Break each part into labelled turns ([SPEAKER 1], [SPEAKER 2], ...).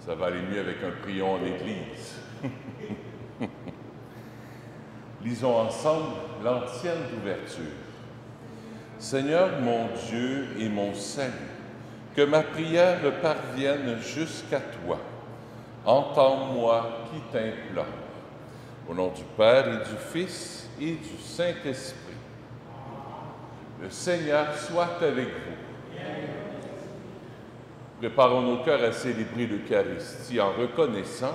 [SPEAKER 1] Ça va aller mieux avec un prion en Église. Lisons ensemble l'antienne d'ouverture. Seigneur mon Dieu et mon salut, que ma prière parvienne jusqu'à toi. Entends-moi qui t'implore. Au nom du Père et du Fils et du Saint-Esprit. Le Seigneur soit avec vous. Préparons nos cœurs à célébrer l'Eucharistie en reconnaissant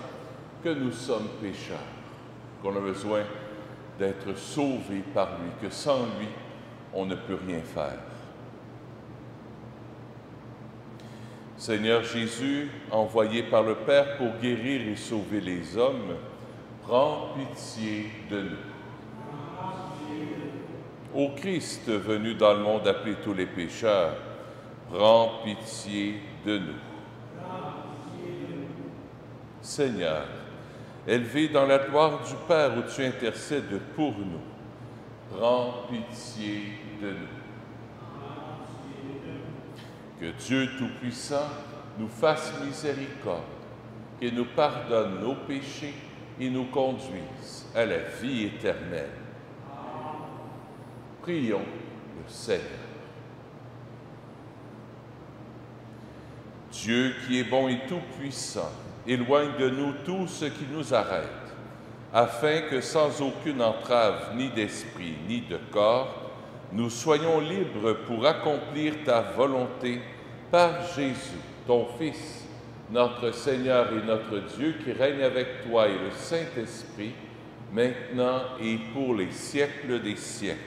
[SPEAKER 1] que nous sommes pécheurs, qu'on a besoin d'être sauvés par lui, que sans lui, on ne peut rien faire. Seigneur Jésus, envoyé par le Père pour guérir et sauver les hommes, prends pitié de nous. Ô Christ venu dans le monde appeler tous les pécheurs, prends pitié de nous. Seigneur, élevé dans la gloire du Père où tu intercèdes pour nous, prends pitié de nous. Que Dieu Tout-Puissant nous fasse miséricorde, qu'il nous pardonne nos péchés et nous conduise à la vie éternelle. Prions le Seigneur. Dieu qui est bon et tout-puissant, éloigne de nous tout ce qui nous arrête, afin que sans aucune entrave ni d'esprit ni de corps, nous soyons libres pour accomplir ta volonté par Jésus, ton Fils, notre Seigneur et notre Dieu, qui règne avec toi et le Saint-Esprit, maintenant et pour les siècles des siècles.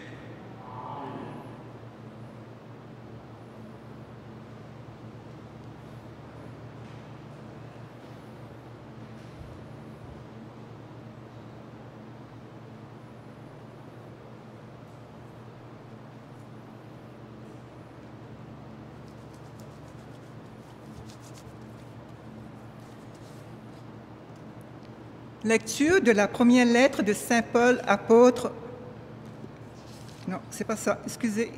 [SPEAKER 2] Lecture de la première lettre de Saint Paul, apôtre. Non, c'est pas ça, excusez.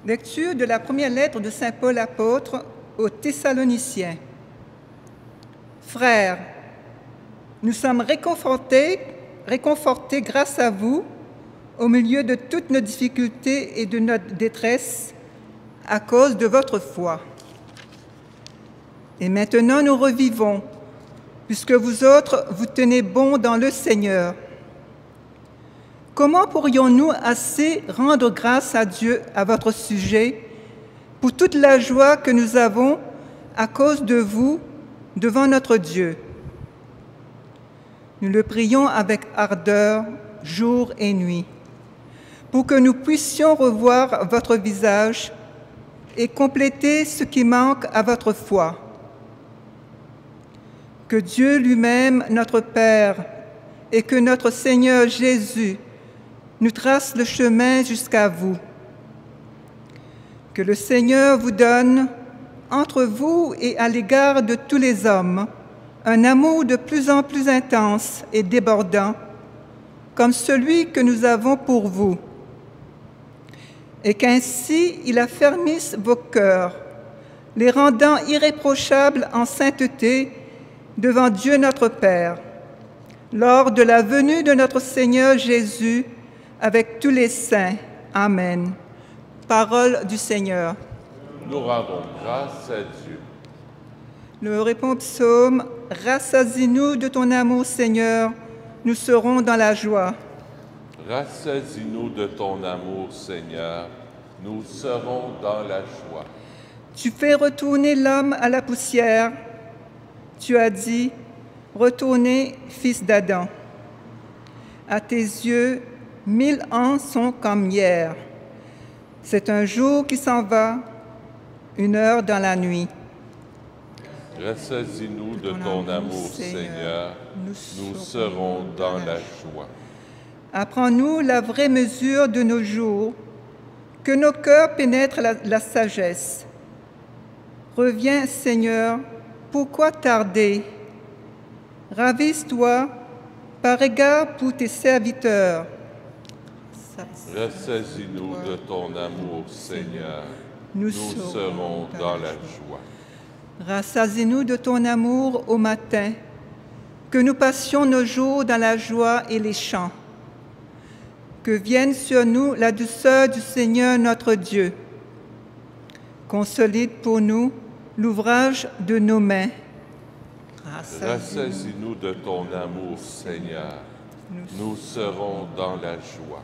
[SPEAKER 2] Lecture de la première lettre de Saint Paul, apôtre, aux Thessaloniciens. Frères, nous sommes réconfortés grâce à vous au milieu de toutes nos difficultés et de notre détresse à cause de votre foi. Et maintenant, nous revivons, puisque vous autres, vous tenez bon dans le Seigneur. Comment pourrions-nous assez rendre grâce à Dieu à votre sujet pour toute la joie que nous avons à cause de vous devant notre Dieu? Nous le prions avec ardeur, jour et nuit, pour que nous puissions revoir votre visage et compléter ce qui manque à votre foi. Que Dieu lui-même, notre Père, et que notre Seigneur Jésus nous trace le chemin jusqu'à vous. Que le Seigneur vous donne, entre vous et à l'égard de tous les hommes, un amour de plus en plus intense et débordant, comme celui que nous avons pour vous, et qu'ainsi il affermisse vos cœurs, les rendant irréprochables en sainteté devant Dieu notre Père, lors de la venue de notre Seigneur Jésus avec tous les saints. Amen. Parole du Seigneur.
[SPEAKER 1] Nous rendons grâce à Dieu.
[SPEAKER 2] Le répond-psaume, « Rassasie-nous de ton amour, Seigneur, nous serons dans la joie. »
[SPEAKER 1] Rassasie-nous de ton amour, Seigneur, nous serons dans la joie.
[SPEAKER 2] Tu fais retourner l'homme à la poussière. Tu as dit, « Retournez, fils d'Adam. » À tes yeux, 1000 ans sont comme hier. C'est un jour qui s'en va, une heure dans la nuit.
[SPEAKER 1] Rassasie-nous de ton amour, Seigneur, nous serons dans la joie.
[SPEAKER 2] Apprends-nous la vraie mesure de nos jours, que nos cœurs pénètrent la sagesse. Reviens, Seigneur, pourquoi tarder? Ravise-toi par égard pour tes serviteurs.
[SPEAKER 1] Rassasie-nous de ton amour, Seigneur, nous serons dans la joie.
[SPEAKER 2] Rassasie-nous de ton amour au matin, que nous passions nos jours dans la joie et les chants. Que vienne sur nous la douceur du Seigneur notre Dieu. Consolide pour nous l'ouvrage de nos mains.
[SPEAKER 1] Rassasie-nous de ton amour, Seigneur. Nous serons dans la joie.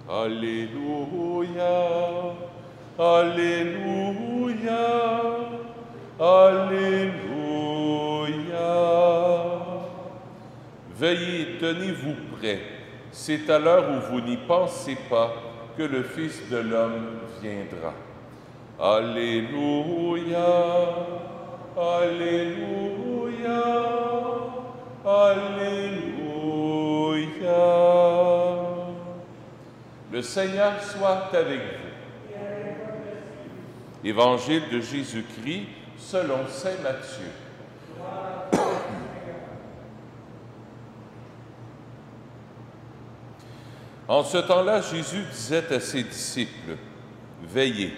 [SPEAKER 1] Alléluia, Alléluia, Alléluia. Veuillez, tenez-vous prêts. C'est à l'heure où vous n'y pensez pas que le Fils de l'homme viendra. Alléluia, Alléluia, Alléluia. Le Seigneur soit avec vous. Évangile de Jésus-Christ selon saint Matthieu. En ce temps-là, Jésus disait à ses disciples, « Veillez,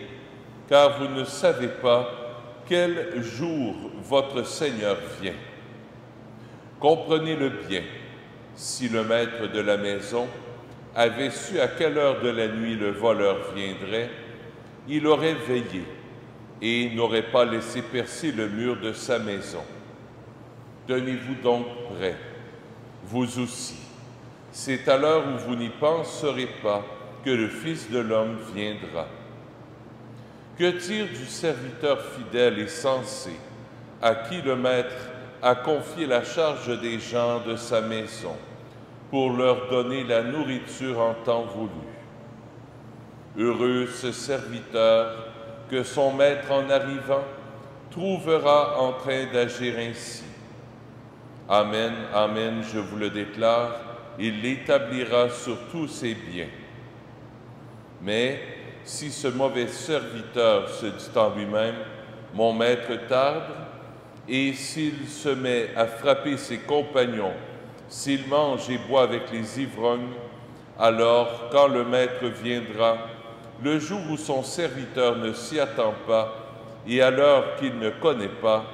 [SPEAKER 1] car vous ne savez pas quel jour votre Seigneur vient. Comprenez-le bien, si le maître de la maison avait su à quelle heure de la nuit le voleur viendrait, il aurait veillé et n'aurait pas laissé percer le mur de sa maison. Tenez-vous donc prêts, vous aussi. C'est à l'heure où vous n'y penserez pas que le Fils de l'homme viendra. Que dire du serviteur fidèle et sensé à qui le Maître a confié la charge des gens de sa maison pour leur donner la nourriture en temps voulu? Heureux ce serviteur que son maître en arrivant trouvera en train d'agir ainsi. Amen, amen, je vous le déclare, il l'établira sur tous ses biens. Mais si ce mauvais serviteur se dit en lui-même, mon maître tarde, et s'il se met à frapper ses compagnons, s'il mange et boit avec les ivrognes, alors, quand le maître viendra, le jour où son serviteur ne s'y attend pas, et à l'heure qu'il ne connaît pas,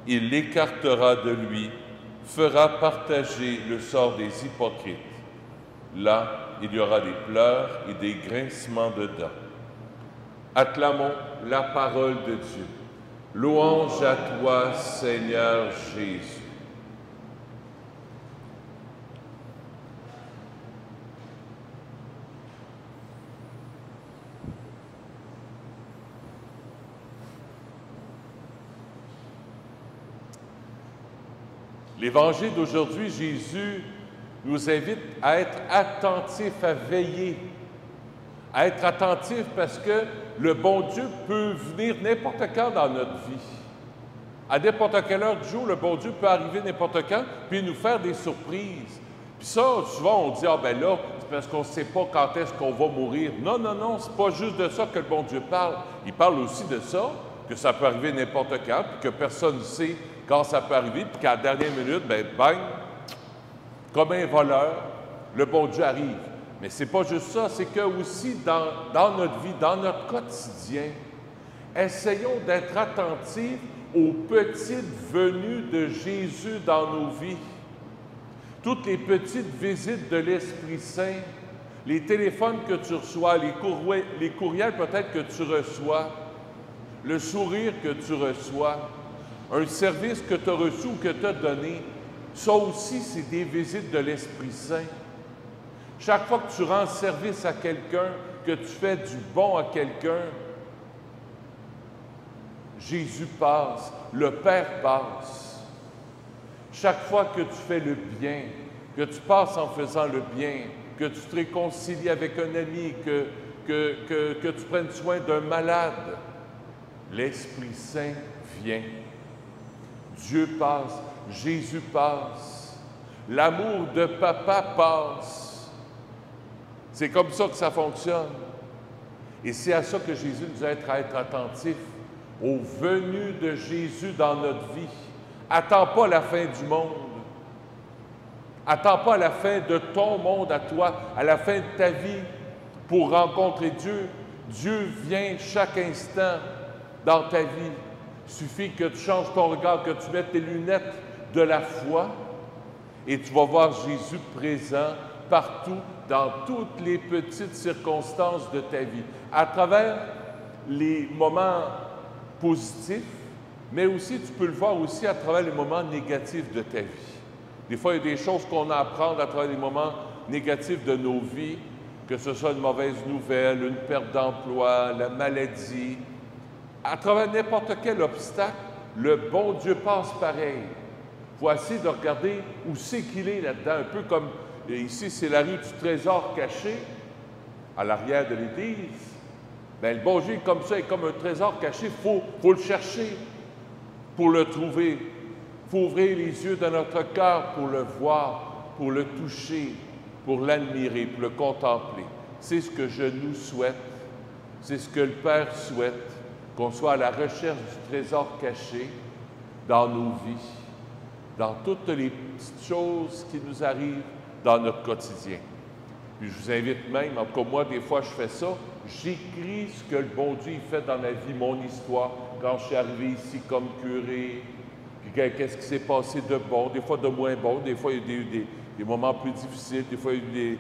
[SPEAKER 1] il l'écartera de lui, fera partager le sort des hypocrites. Là, il y aura des pleurs et des grincements de dents. Acclamons la parole de Dieu. Louange à toi, Seigneur Jésus. L'Évangile d'aujourd'hui, Jésus nous invite à être attentifs, à veiller, à être attentifs parce que le bon Dieu peut venir n'importe quand dans notre vie. À n'importe quelle heure du jour, le bon Dieu peut arriver n'importe quand puis nous faire des surprises. Puis ça, souvent, on dit « Ah ben là, c'est parce qu'on ne sait pas quand est-ce qu'on va mourir. » Non, non, non, c'est pas juste de ça que le bon Dieu parle. Il parle aussi de ça, que ça peut arriver n'importe quand, puis que personne ne sait quand ça peut arriver, puis qu'à la dernière minute, ben bang, comme un voleur, le bon Dieu arrive. Mais c'est pas juste ça, c'est que aussi dans notre vie, dans notre quotidien, essayons d'être attentifs aux petites venues de Jésus dans nos vies. Toutes les petites visites de l'Esprit Saint, les téléphones que tu reçois, les courriels peut-être que tu reçois, le sourire que tu reçois, un service que tu as reçu ou que tu as donné, ça aussi, c'est des visites de l'Esprit Saint. Chaque fois que tu rends service à quelqu'un, que tu fais du bon à quelqu'un, Jésus passe, le Père passe. Chaque fois que tu fais le bien, que tu passes en faisant le bien, que tu te réconcilies avec un ami, que tu prennes soin d'un malade, l'Esprit Saint vient. Dieu passe, Jésus passe, l'amour de papa passe. C'est comme ça que ça fonctionne. Et c'est à ça que Jésus nous aide à être attentifs aux venues de Jésus dans notre vie. Attends pas la fin du monde. Attends pas la fin de ton monde à toi, à la fin de ta vie pour rencontrer Dieu. Dieu vient chaque instant dans ta vie. Il suffit que tu changes ton regard, que tu mettes tes lunettes de la foi et tu vas voir Jésus présent partout, dans toutes les petites circonstances de ta vie, à travers les moments positifs, mais aussi tu peux le voir aussi à travers les moments négatifs de ta vie. Des fois, il y a des choses qu'on a à apprendre à travers les moments négatifs de nos vies, que ce soit une mauvaise nouvelle, une perte d'emploi, la maladie. À travers n'importe quel obstacle, le bon Dieu passe pareil. Il faut essayer de regarder où c'est qu'il est là-dedans, un peu comme ici, c'est la rue du Trésor caché, à l'arrière de l'Église. Bien, le bon Dieu est comme ça, est comme un trésor caché. Il faut le chercher pour le trouver. Il faut ouvrir les yeux de notre cœur pour le voir, pour le toucher, pour l'admirer, pour le contempler. C'est ce que je nous souhaite. C'est ce que le Père souhaite, qu'on soit à la recherche du trésor caché dans nos vies, dans toutes les petites choses qui nous arrivent dans notre quotidien. Puis je vous invite même, en tout cas moi, des fois je fais ça, j'écris ce que le bon Dieu fait dans ma vie, mon histoire, quand je suis arrivé ici comme curé, puis qu'est-ce qui s'est passé de bon, des fois de moins bon, des fois il y a eu des moments plus difficiles, des fois il y a eu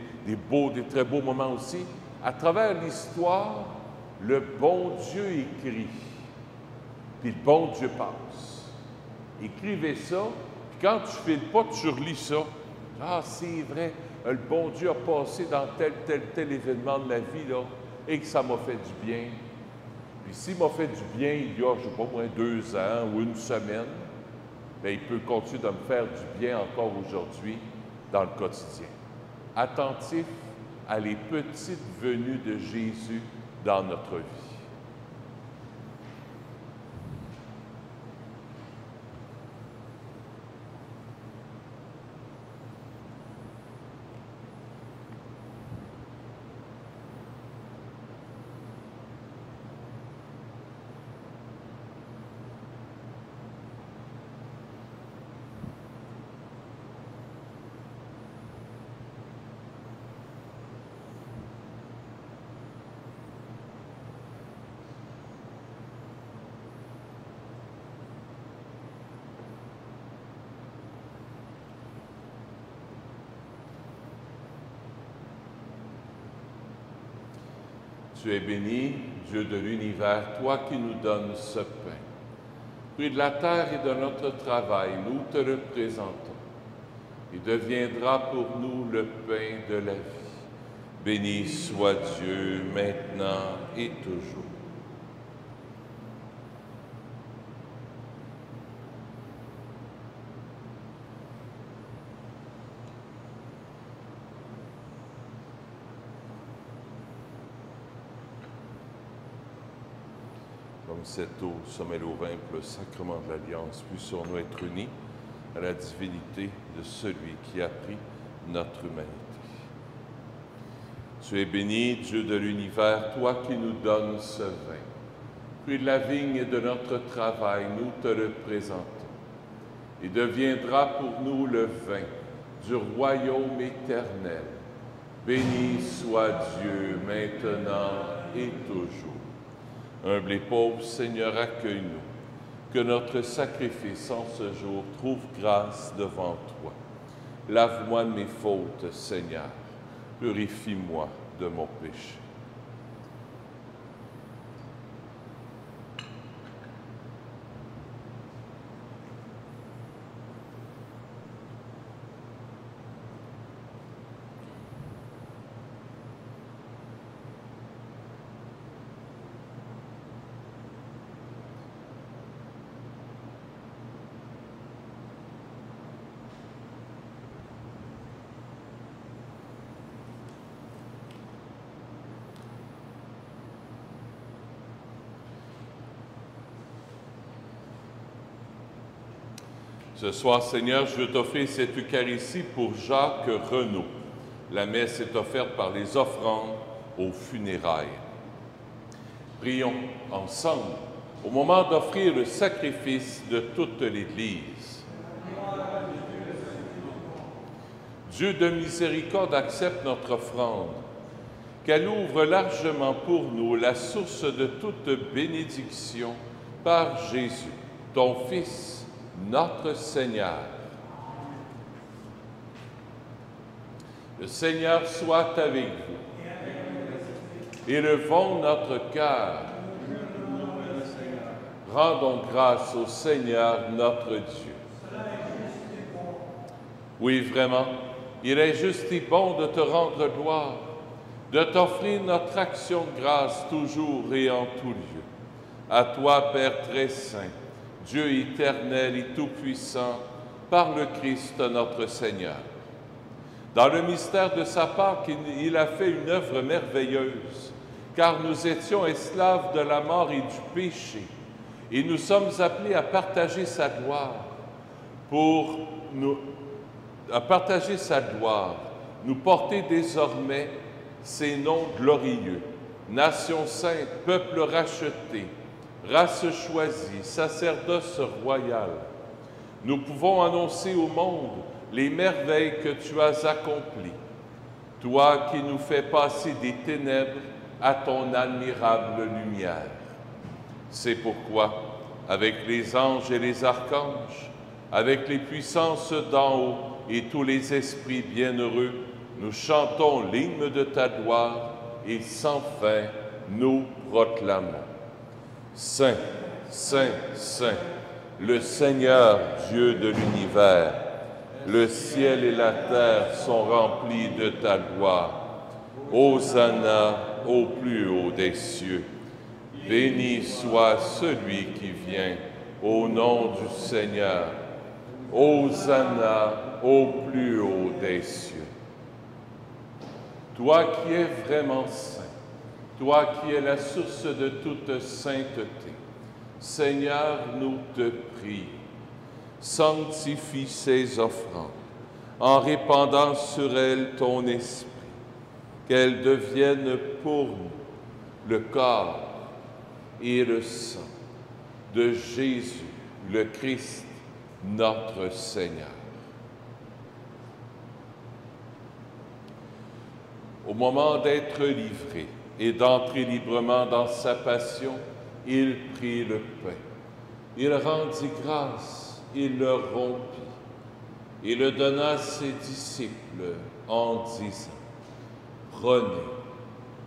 [SPEAKER 1] des très beaux moments aussi. À travers l'histoire, le bon Dieu écrit, puis le bon Dieu passe. Écrivez ça, puis quand tu ne files pas, tu relis ça. Ah, c'est vrai, le bon Dieu a passé dans tel événement de ma vie, là, et que ça m'a fait du bien. Puis s'il m'a fait du bien il y a, je ne sais pas, moins 2 ans ou une semaine, bien, il peut continuer de me faire du bien encore aujourd'hui dans le quotidien. Attentif à les petites venues de Jésus dans notre vie. Tu es béni, Dieu de l'univers, toi qui nous donnes ce pain. Fruit de la terre et de notre travail, nous te le présentons. Il deviendra pour nous le pain de la vie. Béni soit Dieu, maintenant et toujours. Comme cette eau se mêle au vin pour le sacrement de l'Alliance, puissions-nous être unis à la divinité de celui qui a pris notre humanité. Tu es béni, Dieu de l'univers, toi qui nous donnes ce vin. Fruit de la vigne et de notre travail, nous te le présentons. Il deviendra pour nous le vin du royaume éternel. Béni soit Dieu, maintenant et toujours. Humble et pauvre, Seigneur, accueille-nous, que notre sacrifice en ce jour trouve grâce devant toi. Lave-moi de mes fautes, Seigneur, purifie-moi de mon péché. Ce soir, Seigneur, je veux t'offrir cette Eucharistie pour Jacques Renaud. La messe est offerte par les offrandes aux funérailles. Prions ensemble Au moment d'offrir le sacrifice de toute l'Église. Dieu de miséricorde accepte notre offrande, qu'elle ouvre largement pour nous la source de toute bénédiction par Jésus, ton Fils, notre Seigneur. Le Seigneur soit avec vous. Élevons notre cœur. Rendons grâce au Seigneur notre Dieu. Oui, vraiment, il est juste et bon de te rendre gloire, de t'offrir notre action de grâce toujours et en tout lieu. À toi, Père très saint, Dieu éternel et tout-puissant, par le Christ notre Seigneur. Dans le mystère de sa part, il a fait une œuvre merveilleuse, car nous étions esclaves de la mort et du péché, et nous sommes appelés à partager sa gloire. Nous porter désormais ces noms glorieux, nation sainte, peuple racheté, race choisie, sacerdoce royal. Nous pouvons annoncer au monde les merveilles que tu as accomplies, toi qui nous fais passer des ténèbres à ton admirable lumière. C'est pourquoi, avec les anges et les archanges, avec les puissances d'en haut et tous les esprits bienheureux, nous chantons l'hymne de ta gloire et sans fin nous proclamons. Saint, Saint, Saint, le Seigneur Dieu de l'univers, le ciel et la terre sont remplis de ta gloire. Hosanna au plus haut des cieux. Béni soit celui qui vient au nom du Seigneur. Hosanna au plus haut des cieux. Toi qui es vraiment saint, toi qui es la source de toute sainteté, Seigneur, nous te prions, sanctifie ces offrandes en répandant sur elles ton esprit, qu'elles deviennent pour nous le corps et le sang de Jésus, le Christ, notre Seigneur. Au moment d'être livré et d'entrer librement dans sa passion, il prit le pain. Il rendit grâce, il le rompit et le donna à ses disciples en disant: « Prenez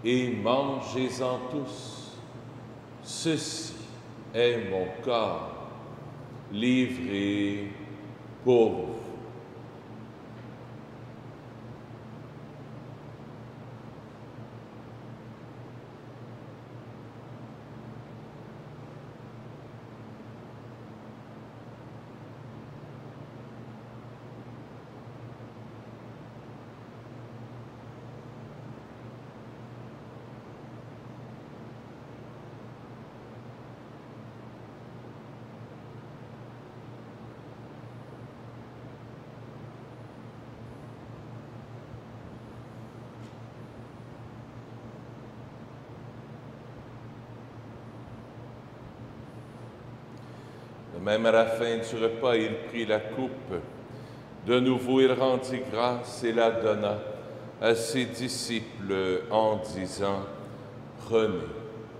[SPEAKER 1] et mangez-en tous. Ceci est mon corps livré pour vous. » Même à la fin du repas, il prit la coupe. De nouveau, il rendit grâce et la donna à ses disciples en disant: « Prenez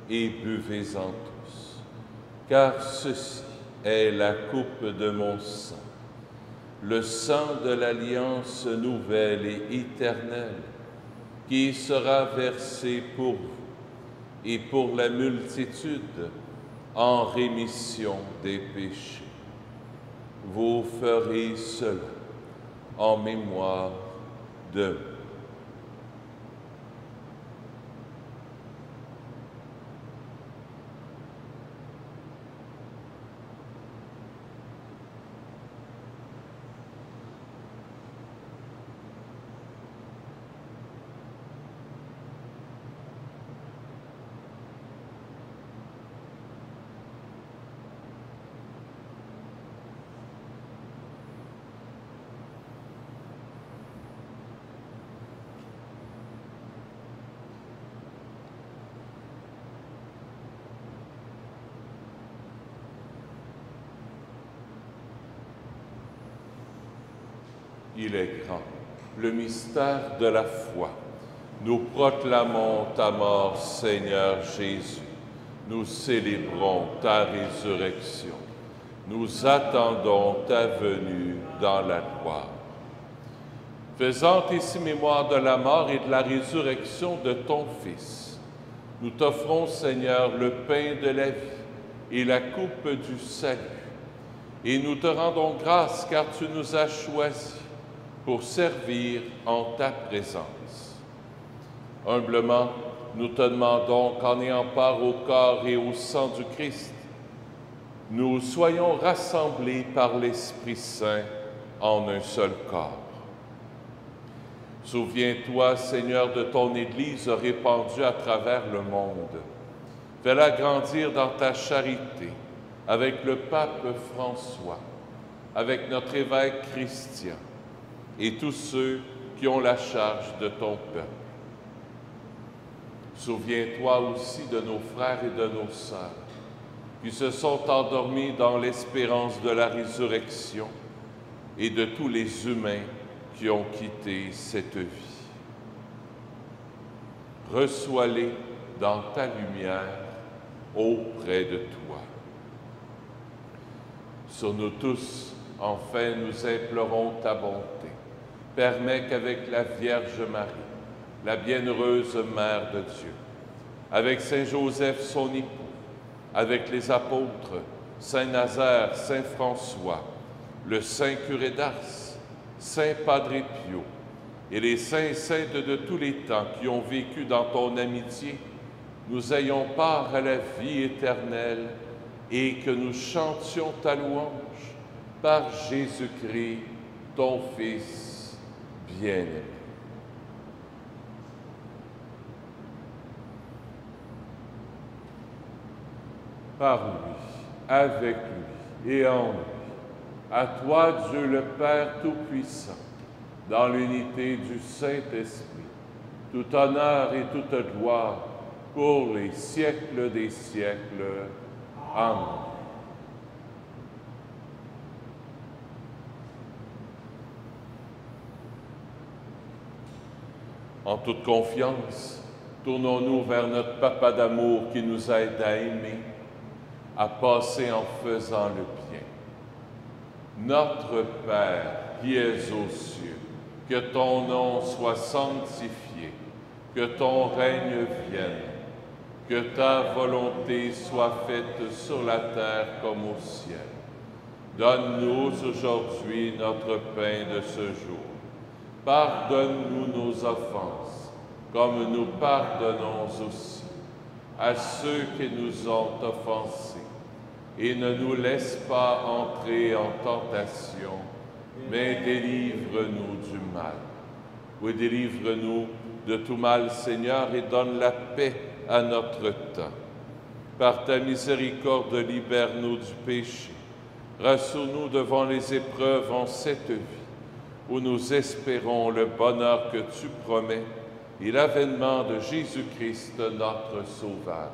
[SPEAKER 1] et buvez-en tous, car ceci est la coupe de mon sang, le sang de l'alliance nouvelle et éternelle, qui sera versé pour vous et pour la multitude en rémission des péchés. Vous ferez cela en mémoire de moi. » Il est grand, le mystère de la foi. Nous proclamons ta mort, Seigneur Jésus. Nous célébrons ta résurrection. Nous attendons ta venue dans la gloire. Faisant ici mémoire de la mort et de la résurrection de ton Fils, nous t'offrons, Seigneur, le pain de la vie et la coupe du salut. Et nous te rendons grâce car tu nous as choisis pour servir en ta présence. Humblement, nous te demandons qu'en ayant part au corps et au sang du Christ, nous soyons rassemblés par l'Esprit Saint en un seul corps. Souviens-toi, Seigneur, de ton Église répandue à travers le monde. Fais-la grandir dans ta charité, avec le pape François, avec notre évêque Christian et tous ceux qui ont la charge de ton peuple. Souviens-toi aussi de nos frères et de nos sœurs qui se sont endormis dans l'espérance de la résurrection et de tous les humains qui ont quitté cette vie. Reçois-les dans ta lumière auprès de toi. Sur nous tous, enfin, nous implorons ta bonté. Permets qu'avec la Vierge Marie, la bienheureuse Mère de Dieu, avec Saint Joseph, son époux, avec les apôtres, Saint Nazaire, Saint François, le Saint curé d'Ars, Saint Padre Pio et les saints et saintes de tous les temps qui ont vécu dans ton amitié, nous ayons part à la vie éternelle et que nous chantions ta louange par Jésus-Christ, ton Fils bien-aimé. Par lui, avec lui et en lui, à toi, Dieu le Père Tout-Puissant, dans l'unité du Saint-Esprit, tout honneur et toute gloire pour les siècles des siècles. Amen. En toute confiance, tournons-nous vers notre Papa d'amour qui nous aide à aimer, à passer en faisant le bien. Notre Père qui es aux cieux, que ton nom soit sanctifié, que ton règne vienne, que ta volonté soit faite sur la terre comme au ciel. Donne-nous aujourd'hui notre pain de ce jour. Pardonne-nous nos offenses, comme nous pardonnons aussi à ceux qui nous ont offensés. Et ne nous laisse pas entrer en tentation, mais délivre-nous du mal. Oui, délivre-nous de tout mal, Seigneur, et donne la paix à notre temps. Par ta miséricorde, libère-nous du péché. Rassure-nous devant les épreuves en cette vie, où nous espérons le bonheur que tu promets et l'avènement de Jésus-Christ, notre Sauveur.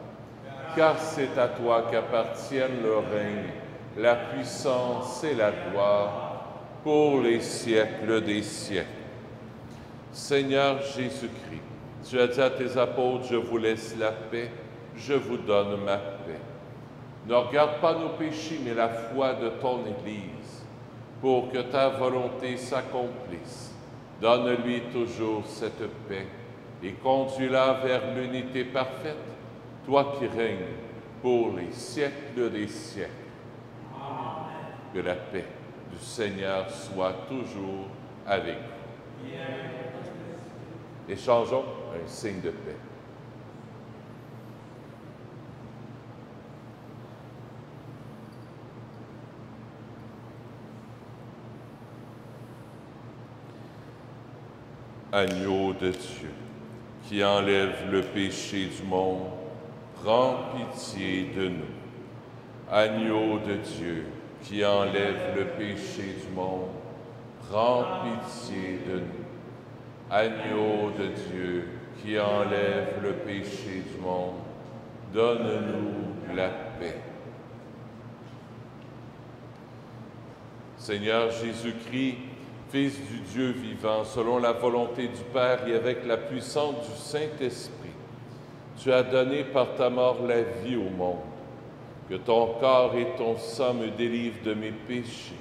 [SPEAKER 1] Car c'est à toi qu'appartiennent le règne, la puissance et la gloire pour les siècles des siècles. Seigneur Jésus-Christ, tu as dit à tes apôtres, je vous laisse la paix, je vous donne ma paix. Ne regarde pas nos péchés, mais la foi de ton Église, pour que ta volonté s'accomplisse. Donne-lui toujours cette paix et conduis-la vers l'unité parfaite, toi qui règnes pour les siècles des siècles. Amen. Que la paix du Seigneur soit toujours avec vous. Échangeons un signe de paix. Agneau de Dieu, qui enlève le péché du monde, prends pitié de nous. Agneau de Dieu, qui enlève le péché du monde, prends pitié de nous. Agneau de Dieu, qui enlève le péché du monde, donne-nous la paix. Seigneur Jésus-Christ, Fils du Dieu vivant, selon la volonté du Père et avec la puissance du Saint-Esprit, tu as donné par ta mort la vie au monde. Que ton corps et ton sang me délivrent de mes péchés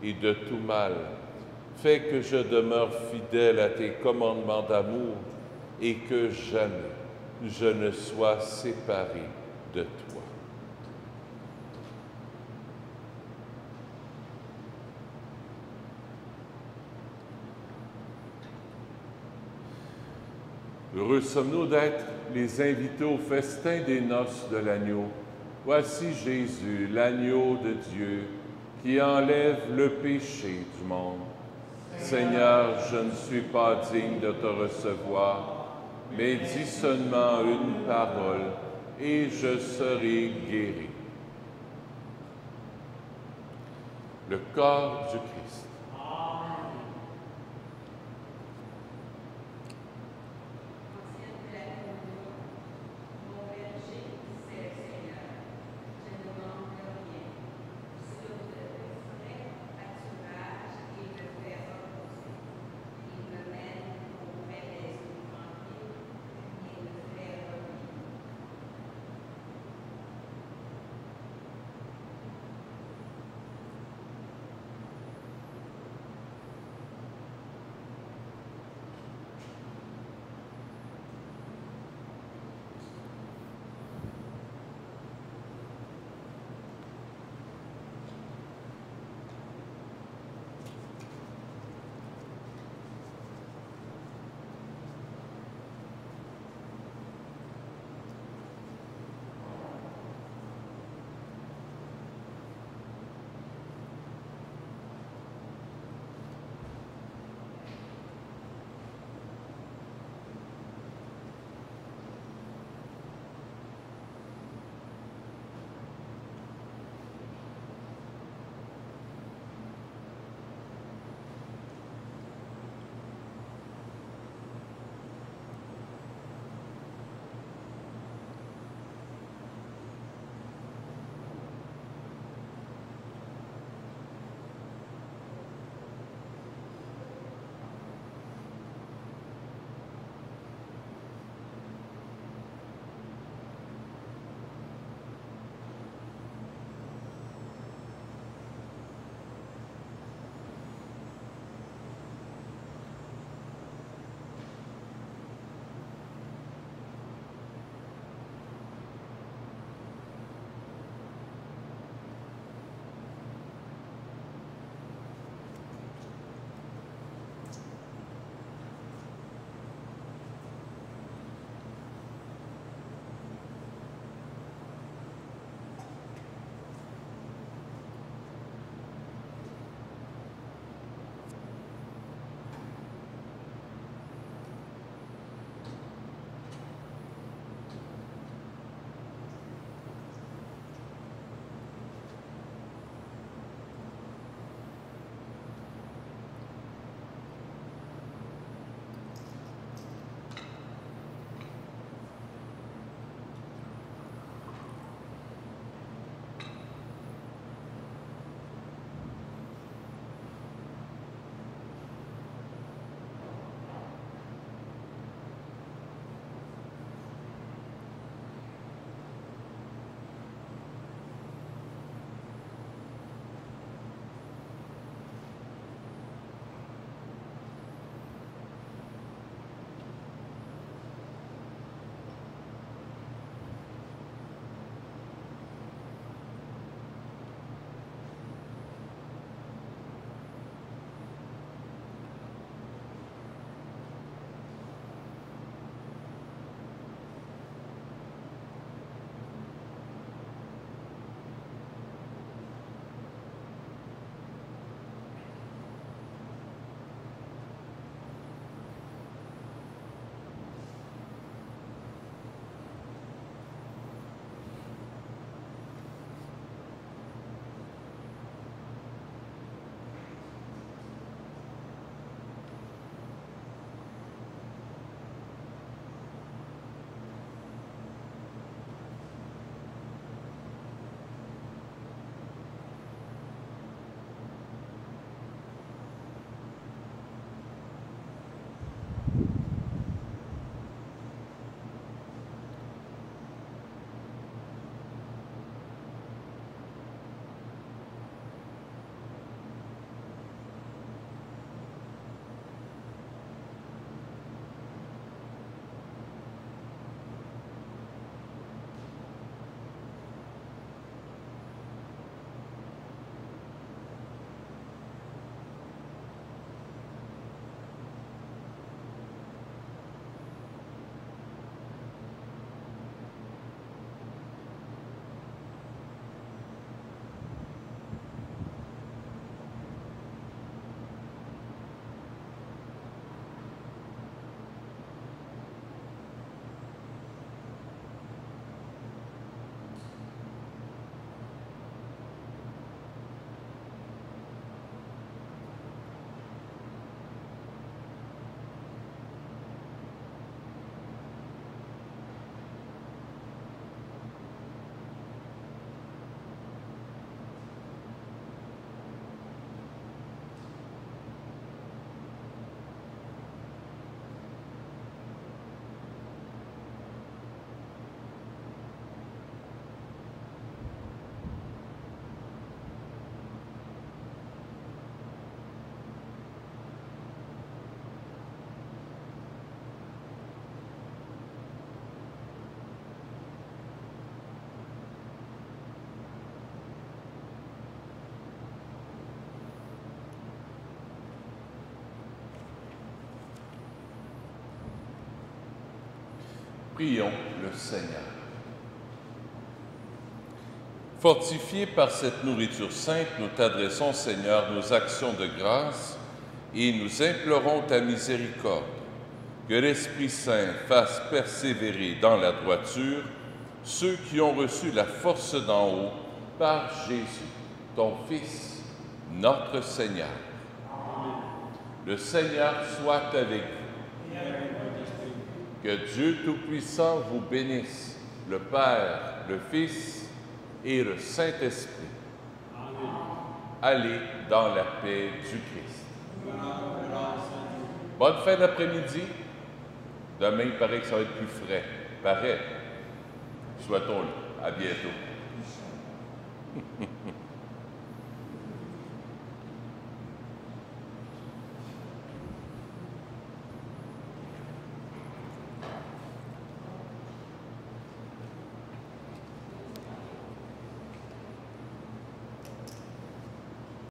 [SPEAKER 1] et de tout mal. Fais que je demeure fidèle à tes commandements d'amour et que jamais je ne sois séparé de toi. Heureux sommes-nous d'être les invités au festin des noces de l'agneau. Voici Jésus, l'agneau de Dieu, qui enlève le péché du monde. Seigneur, je ne suis pas digne de te recevoir, mais dis seulement une parole, et je serai guéri. Le corps du Christ. Prions le Seigneur. Fortifiés par cette nourriture sainte, nous t'adressons, Seigneur, nos actions de grâce et nous implorons ta miséricorde. Que l'Esprit Saint fasse persévérer dans la droiture ceux qui ont reçu la force d'en haut par Jésus, ton Fils, notre Seigneur. Le Seigneur soit avec vous. Que Dieu Tout-Puissant vous bénisse, le Père, le Fils et le Saint-Esprit. Allez dans la paix du Christ. Bonne fin d'après-midi. Demain, il paraît que ça va être plus frais. Paraît. Souhaitons-le. À bientôt.